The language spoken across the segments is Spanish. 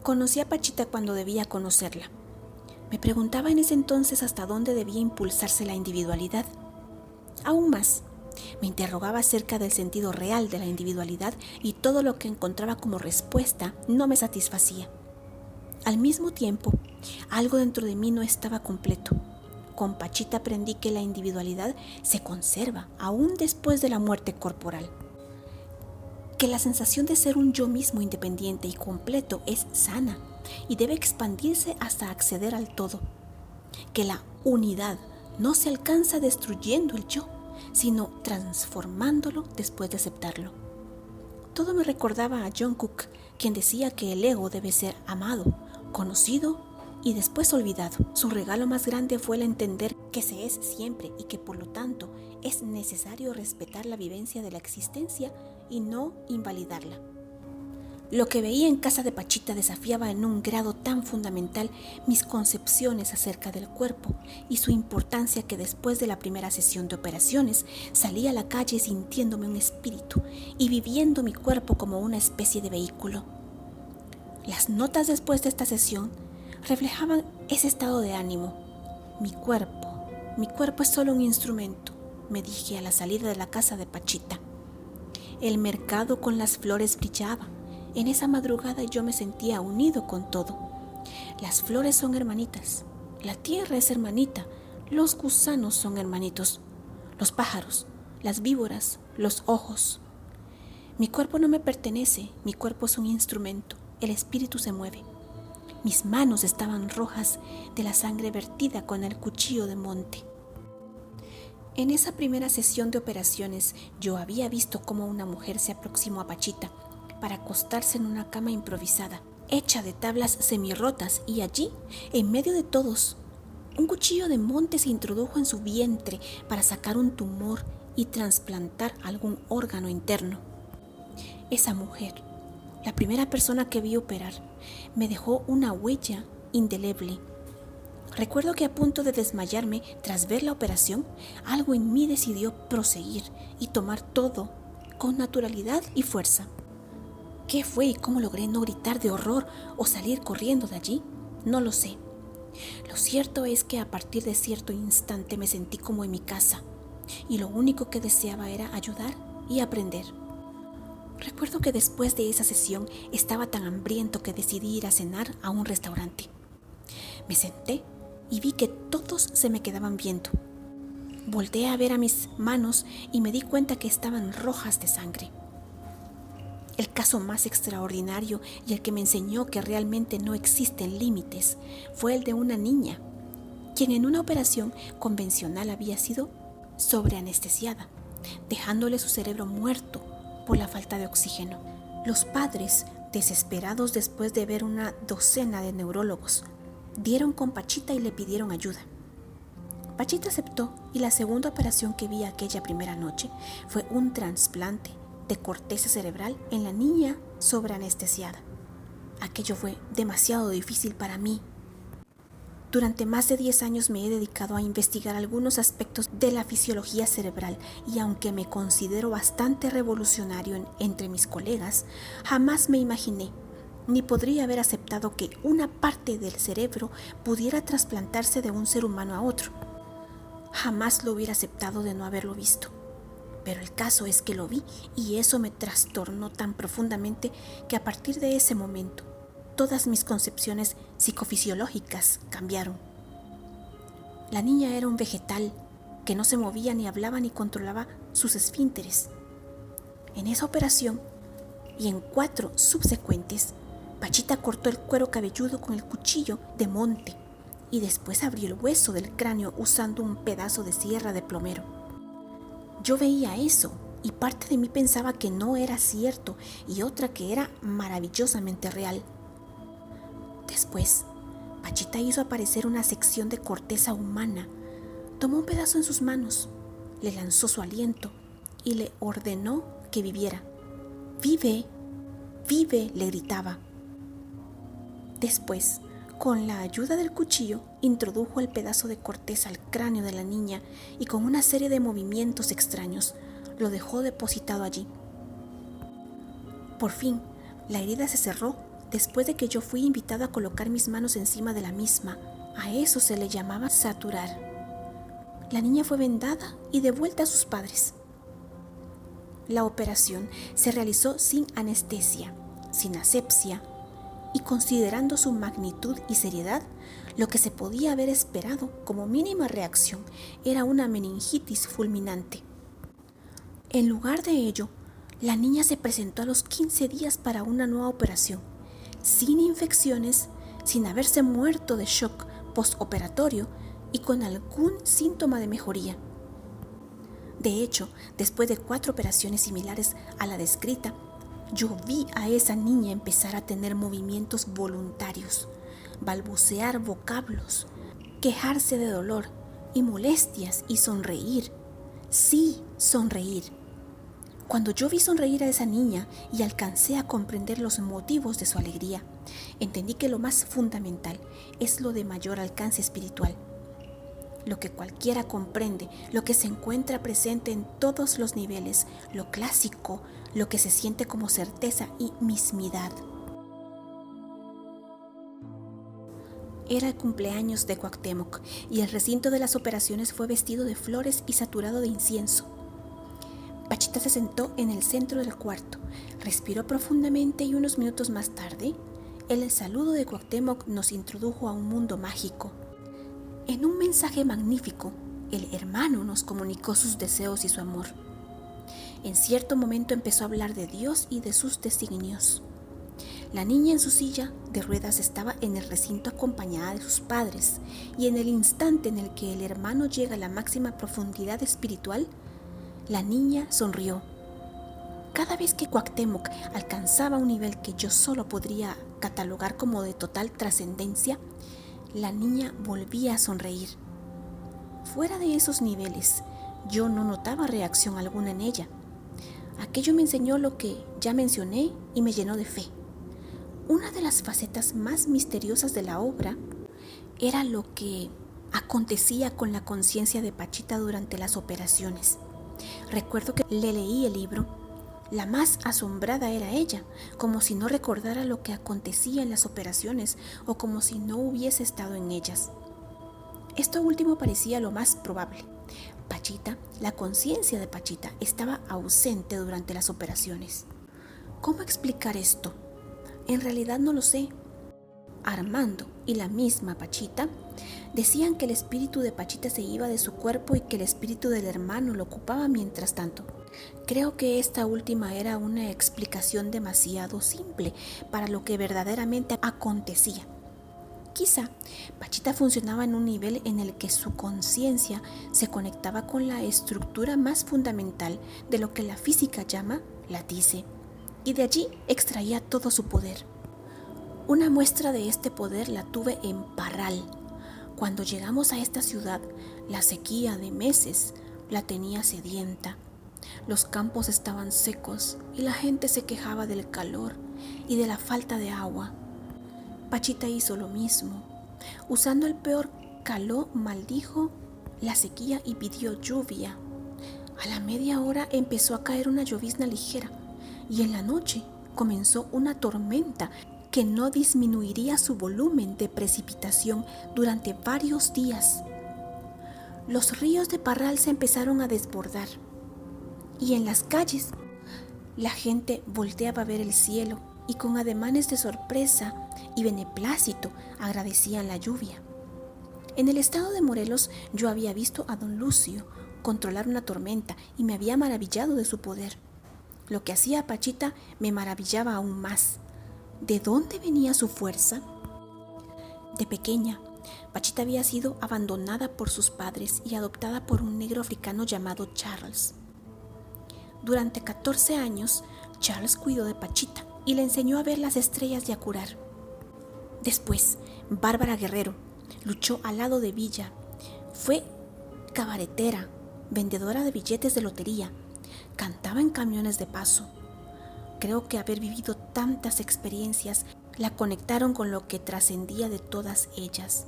Conocí a Pachita cuando debía conocerla. Me preguntaba en ese entonces hasta dónde debía impulsarse la individualidad. Aún más, me interrogaba acerca del sentido real de la individualidad y todo lo que encontraba como respuesta no me satisfacía. Al mismo tiempo, algo dentro de mí no estaba completo. Con Pachita aprendí que la individualidad se conserva aún después de la muerte corporal. Que la sensación de ser un yo mismo independiente y completo es sana y debe expandirse hasta acceder al todo. Que la unidad no se alcanza destruyendo el yo, sino transformándolo después de aceptarlo. Todo me recordaba a John Cook, quien decía que el ego debe ser amado, conocido y después olvidado. Su regalo más grande fue el entender que se es siempre y que por lo tanto es necesario respetar la vivencia de la existencia y no invalidarla. Lo que veía en casa de Pachita desafiaba en un grado tan fundamental mis concepciones acerca del cuerpo y su importancia que después de la primera sesión de operaciones salí a la calle sintiéndome un espíritu y viviendo mi cuerpo como una especie de vehículo. Las notas después de esta sesión reflejaban ese estado de ánimo. Mi cuerpo es solo un instrumento, me dije a la salida de la casa de Pachita. El mercado con las flores brillaba. En esa madrugada yo me sentía unido con todo. Las flores son hermanitas, la tierra es hermanita, los gusanos son hermanitos, los pájaros, las víboras, los ojos. Mi cuerpo no me pertenece, mi cuerpo es un instrumento, el espíritu se mueve. Mis manos estaban rojas de la sangre vertida con el cuchillo de monte. En esa primera sesión de operaciones yo había visto cómo una mujer se aproximó a Pachita para acostarse en una cama improvisada, hecha de tablas semirrotas, y allí, en medio de todos, un cuchillo de monte se introdujo en su vientre para sacar un tumor y trasplantar algún órgano interno. Esa mujer, la primera persona que vi operar, me dejó una huella indeleble. Recuerdo que a punto de desmayarme tras ver la operación, algo en mí decidió proseguir y tomar todo con naturalidad y fuerza. ¿Qué fue y cómo logré no gritar de horror o salir corriendo de allí? No lo sé. Lo cierto es que a partir de cierto instante me sentí como en mi casa y lo único que deseaba era ayudar y aprender. Recuerdo que después de esa sesión estaba tan hambriento que decidí ir a cenar a un restaurante. Me senté y vi que todos se me quedaban viendo. Volteé a ver a mis manos y me di cuenta que estaban rojas de sangre. El caso más extraordinario y el que me enseñó que realmente no existen límites fue el de una niña, quien en una operación convencional había sido sobreanestesiada, dejándole su cerebro muerto por la falta de oxígeno. Los padres, desesperados después de ver una docena de neurólogos, dieron con Pachita y le pidieron ayuda. Pachita aceptó y la segunda operación que vi aquella primera noche fue un trasplante de corteza cerebral en la niña sobreanestesiada. Aquello fue demasiado difícil para mí. Durante más de 10 años me he dedicado a investigar algunos aspectos de la fisiología cerebral y aunque me considero bastante revolucionario entre mis colegas, jamás me imaginé ni podría haber aceptado que una parte del cerebro pudiera trasplantarse de un ser humano a otro. Jamás lo hubiera aceptado de no haberlo visto. Pero el caso es que lo vi y eso me trastornó tan profundamente que a partir de ese momento todas mis concepciones psicofisiológicas cambiaron. La niña era un vegetal que no se movía ni hablaba ni controlaba sus esfínteres. En esa operación y en 4 subsecuentes, Pachita cortó el cuero cabelludo con el cuchillo de monte y después abrió el hueso del cráneo usando un pedazo de sierra de plomero. Yo veía eso y parte de mí pensaba que no era cierto y otra que era maravillosamente real. Después, Pachita hizo aparecer una sección de corteza humana, tomó un pedazo en sus manos, le lanzó su aliento y le ordenó que viviera. ¡Vive! ¡Vive!, le gritaba. Después, con la ayuda del cuchillo, introdujo el pedazo de corteza al cráneo de la niña y con una serie de movimientos extraños lo dejó depositado allí. Por fin, la herida se cerró después de que yo fui invitada a colocar mis manos encima de la misma. A eso se le llamaba saturar. La niña fue vendada y devuelta a sus padres. La operación se realizó sin anestesia, sin asepsia, y considerando su magnitud y seriedad, lo que se podía haber esperado como mínima reacción era una meningitis fulminante. En lugar de ello, la niña se presentó a los 15 días para una nueva operación, sin infecciones, sin haberse muerto de shock postoperatorio y con algún síntoma de mejoría. De hecho, después de 4 operaciones similares a la descrita, yo vi a esa niña empezar a tener movimientos voluntarios, balbucear vocablos, quejarse de dolor y molestias y sonreír. Sí, sonreír. Cuando yo vi sonreír a esa niña y alcancé a comprender los motivos de su alegría, entendí que lo más fundamental es lo de mayor alcance espiritual. Lo que cualquiera comprende, lo que se encuentra presente en todos los niveles, lo clásico, lo que se siente como certeza y mismidad. Era el cumpleaños de Cuauhtémoc y el recinto de las operaciones fue vestido de flores y saturado de incienso. Pachita se sentó en el centro del cuarto, respiró profundamente y unos minutos más tarde, el saludo de Cuauhtémoc nos introdujo a un mundo mágico. En un mensaje magnífico, el hermano nos comunicó sus deseos y su amor. En cierto momento empezó a hablar de Dios y de sus designios. La niña en su silla de ruedas estaba en el recinto acompañada de sus padres, y en el instante en el que el hermano llega a la máxima profundidad espiritual, la niña sonrió. Cada vez que Cuauhtémoc alcanzaba un nivel que yo solo podría catalogar como de total trascendencia, la niña volvía a sonreír. Fuera de esos niveles, yo no notaba reacción alguna en ella. Aquello me enseñó lo que ya mencioné y me llenó de fe. Una de las facetas más misteriosas de la obra era lo que acontecía con la conciencia de Pachita durante las operaciones. Recuerdo que le leí el libro. La más asombrada era ella, como si no recordara lo que acontecía en las operaciones o como si no hubiese estado en ellas. Esto último parecía lo más probable. Pachita, la conciencia de Pachita, estaba ausente durante las operaciones. ¿Cómo explicar esto? En realidad no lo sé. Armando y la misma Pachita decían que el espíritu de Pachita se iba de su cuerpo y que el espíritu del hermano lo ocupaba mientras tanto. Creo que esta última era una explicación demasiado simple para lo que verdaderamente acontecía. Quizá Pachita funcionaba en un nivel en el que su conciencia se conectaba con la estructura más fundamental de lo que la física llama látice, y de allí extraía todo su poder. Una muestra de este poder la tuve en Parral. Cuando llegamos a esta ciudad, la sequía de meses la tenía sedienta. Los campos estaban secos y la gente se quejaba del calor y de la falta de agua. Pachita hizo lo mismo. Usando el peor calor, maldijo la sequía y pidió lluvia. A la media hora empezó a caer una llovizna ligera y en la noche comenzó una tormenta que no disminuiría su volumen de precipitación durante varios días. Los ríos de Parral se empezaron a desbordar y en las calles la gente volteaba a ver el cielo y con ademanes de sorpresa y beneplácito agradecían la lluvia. En el estado de Morelos yo había visto a don Lucio controlar una tormenta y me había maravillado de su poder. Lo que hacía Pachita me maravillaba aún más. ¿De dónde venía su fuerza? De pequeña, Pachita había sido abandonada por sus padres y adoptada por un negro africano llamado Charles. Durante 14 años, Charles cuidó de Pachita y le enseñó a ver las estrellas y a curar. Después, Bárbara Guerrero luchó al lado de Villa. Fue cabaretera, vendedora de billetes de lotería, cantaba en camiones de paso. Creo que haber vivido tantas experiencias la conectaron con lo que trascendía de todas ellas.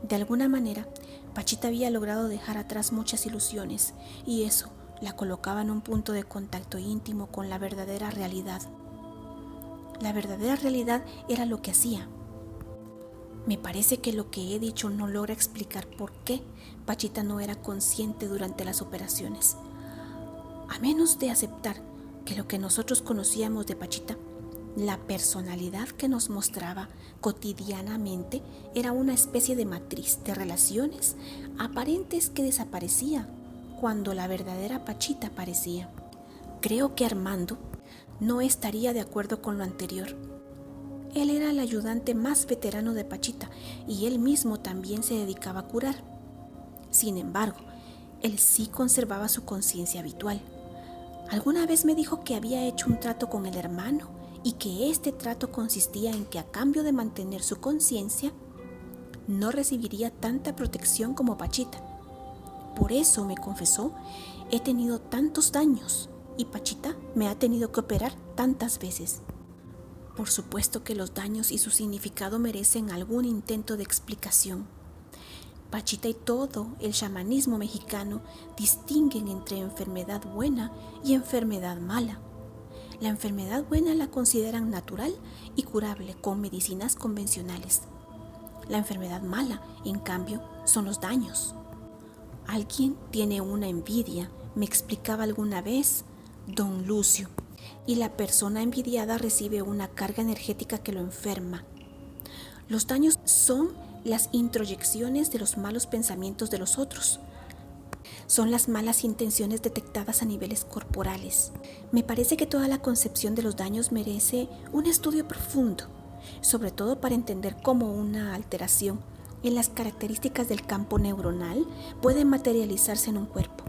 De alguna manera, Pachita había logrado dejar atrás muchas ilusiones y eso la colocaba en un punto de contacto íntimo con la verdadera realidad. La verdadera realidad era lo que hacía. Me parece que lo que he dicho no logra explicar por qué Pachita no era consciente durante las operaciones. A menos de aceptar que lo que nosotros conocíamos de Pachita, la personalidad que nos mostraba cotidianamente era una especie de matriz de relaciones aparentes que desaparecía cuando la verdadera Pachita aparecía. Creo que Armando no estaría de acuerdo con lo anterior. Él era el ayudante más veterano de Pachita y él mismo también se dedicaba a curar. Sin embargo, él sí conservaba su conciencia habitual. Alguna vez me dijo que había hecho un trato con el hermano y que este trato consistía en que a cambio de mantener su conciencia, no recibiría tanta protección como Pachita. Por eso, me confesó, he tenido tantos daños y Pachita me ha tenido que operar tantas veces. Por supuesto que los daños y su significado merecen algún intento de explicación. Pachita y todo el chamanismo mexicano distinguen entre enfermedad buena y enfermedad mala. La enfermedad buena la consideran natural y curable con medicinas convencionales. La enfermedad mala, en cambio, son los daños. Alguien tiene una envidia, me explicaba alguna vez don Lucio, y la persona envidiada recibe una carga energética que lo enferma. Los daños son las introyecciones de los malos pensamientos de los otros. Son las malas intenciones detectadas a niveles corporales. Me parece que toda la concepción de los daños merece un estudio profundo, sobre todo para entender cómo una alteración en las características del campo neuronal puede materializarse en un cuerpo.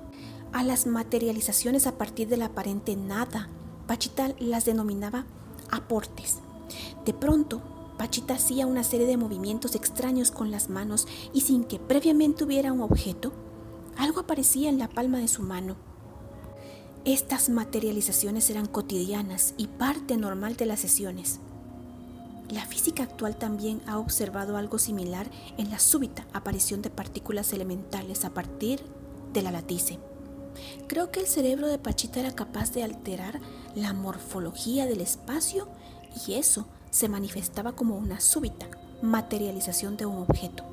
A las materializaciones a partir del aparente nada, Pachita las denominaba aportes. De pronto, Pachita hacía una serie de movimientos extraños con las manos y sin que previamente hubiera un objeto, algo aparecía en la palma de su mano. Estas materializaciones eran cotidianas y parte normal de las sesiones. La física actual también ha observado algo similar en la súbita aparición de partículas elementales a partir de la latice. Creo que el cerebro de Pachita era capaz de alterar la morfología del espacio y eso se manifestaba como una súbita materialización de un objeto.